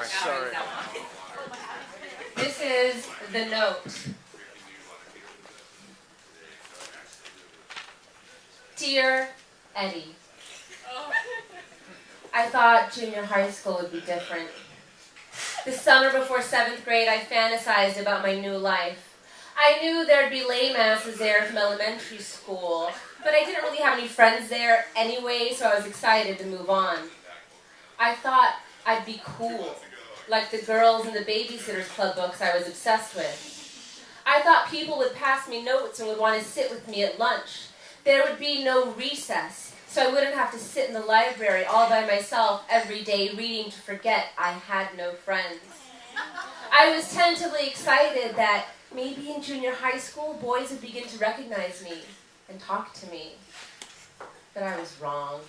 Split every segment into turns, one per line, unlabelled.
Sorry.
This is The Note. Dear Eddie, I thought junior high school would be different. The summer before 7th grade, I fantasized about my new life. I knew there'd be lay masses there from elementary school, but I didn't really have any friends there anyway, so I was excited to move on. I thought I'd be cool, like the girls in the Babysitters Club books I was obsessed with. I thought people would pass me notes and would want to sit with me at lunch. There would be no recess, so I wouldn't have to sit in the library all by myself every day reading to forget I had no friends. I was tentatively excited that maybe in junior high school, boys would begin to recognize me and talk to me. But I was wrong.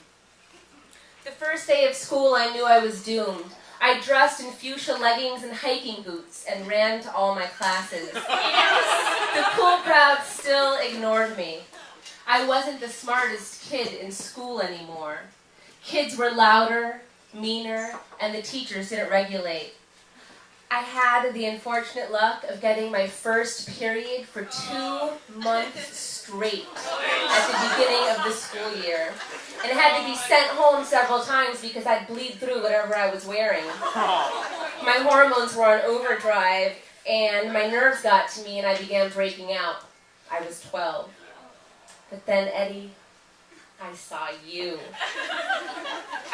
The first day of school, I knew I was doomed. I dressed in fuchsia leggings and hiking boots and ran to all my classes. The cool crowd still ignored me. I wasn't the smartest kid in school anymore. Kids were louder, meaner, and the teachers didn't regulate. I had the unfortunate luck of getting my first period for 2 months straight at the beginning of the school year. And I had to be sent home several times because I'd bleed through whatever I was wearing. My hormones were on overdrive, and my nerves got to me, and I began breaking out. I was 12. But then, Eddie, I saw you.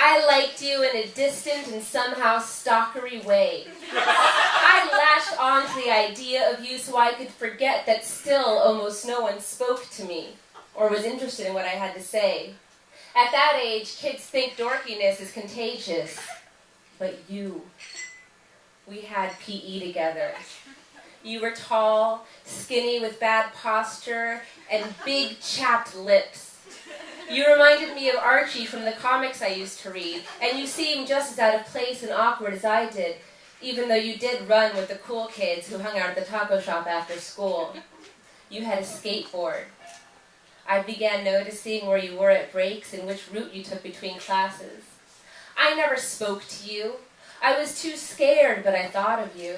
I liked you in a distant and somehow stalkery way. I latched on to the idea of you so I could forget that still almost no one spoke to me or was interested in what I had to say. At that age, kids think dorkiness is contagious. But you, we had PE together. You were tall, skinny with bad posture, and big chapped lips. You reminded me of Archie from the comics I used to read, and you seemed just as out of place and awkward as I did, even though you did run with the cool kids who hung out at the taco shop after school. You had a skateboard. I began noticing where you were at breaks and which route you took between classes. I never spoke to you. I was too scared, but I thought of you.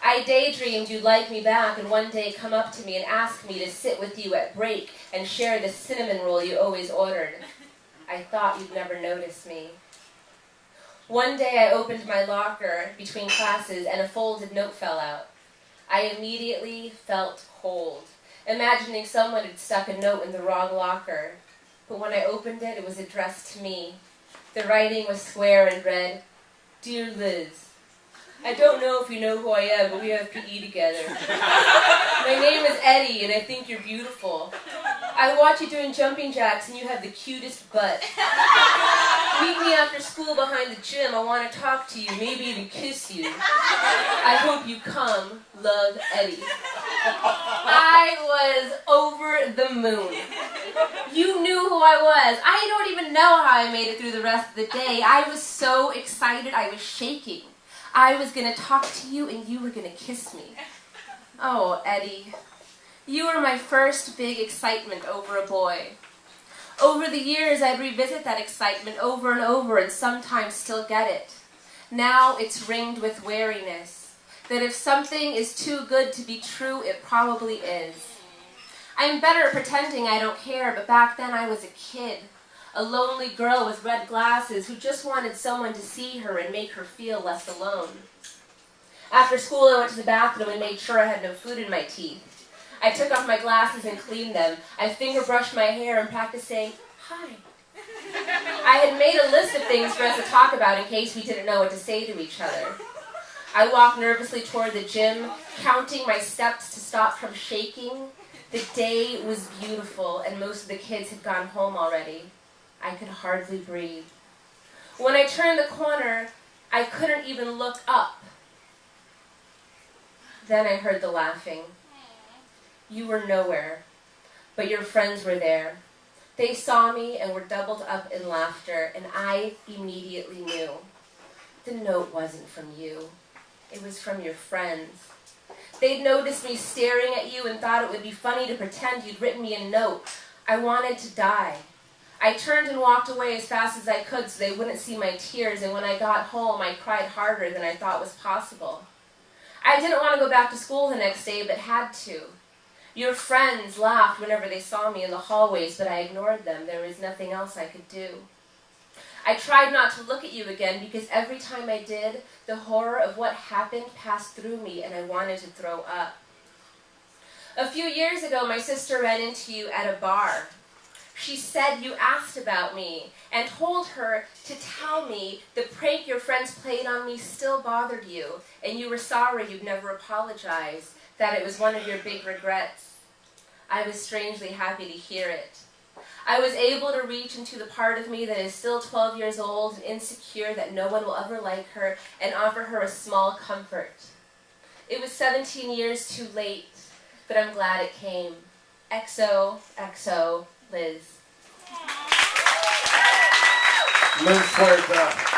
I daydreamed you'd like me back and one day come up to me and ask me to sit with you at break and share the cinnamon roll you always ordered. I thought you'd never notice me. One day I opened my locker between classes and a folded note fell out. I immediately felt cold, imagining someone had stuck a note in the wrong locker. But when I opened it, it was addressed to me. The writing was square and read, "Dear Liz, I don't know if you know who I am, but we have PE together. My name is Eddie, and I think you're beautiful. I watch you doing jumping jacks, and you have the cutest butt. Meet me after school behind the gym. I want to talk to you, maybe even kiss you. I hope you come. Love, Eddie." I was over the moon. You knew who I was. I don't even know how I made it through the rest of the day. I was so excited, I was shaking. I was going to talk to you, and you were going to kiss me. Oh, Eddie, you were my first big excitement over a boy. Over the years, I'd revisit that excitement over and over and sometimes still get it. Now it's ringed with wariness, that if something is too good to be true, it probably is. I'm better at pretending I don't care, but back then I was a kid. A lonely girl with red glasses who just wanted someone to see her and make her feel less alone. After school, I went to the bathroom and made sure I had no food in my teeth. I took off my glasses and cleaned them. I finger brushed my hair and practiced saying, "Hi." I had made a list of things for us to talk about in case we didn't know what to say to each other. I walked nervously toward the gym, counting my steps to stop from shaking. The day was beautiful, and most of the kids had gone home already. I could hardly breathe. When I turned the corner, I couldn't even look up. Then I heard the laughing. You were nowhere, but your friends were there. They saw me and were doubled up in laughter, and I immediately knew. The note wasn't from you. It was from your friends. They'd noticed me staring at you and thought it would be funny to pretend you'd written me a note. I wanted to die. I turned and walked away as fast as I could so they wouldn't see my tears, and when I got home, I cried harder than I thought was possible. I didn't want to go back to school the next day, but had to. Your friends laughed whenever they saw me in the hallways, but I ignored them. There was nothing else I could do. I tried not to look at you again because every time I did, the horror of what happened passed through me and I wanted to throw up. A few years ago, my sister ran into you at a bar. She said you asked about me and told her to tell me the prank your friends played on me still bothered you and you were sorry you'd never apologized, that it was one of your big regrets. I was strangely happy to hear it. I was able to reach into the part of me that is still 12 years old and insecure that no one will ever like her and offer her a small comfort. It was 17 years too late, but I'm glad it came. XOXO, Lizz.
Lizz Huerta.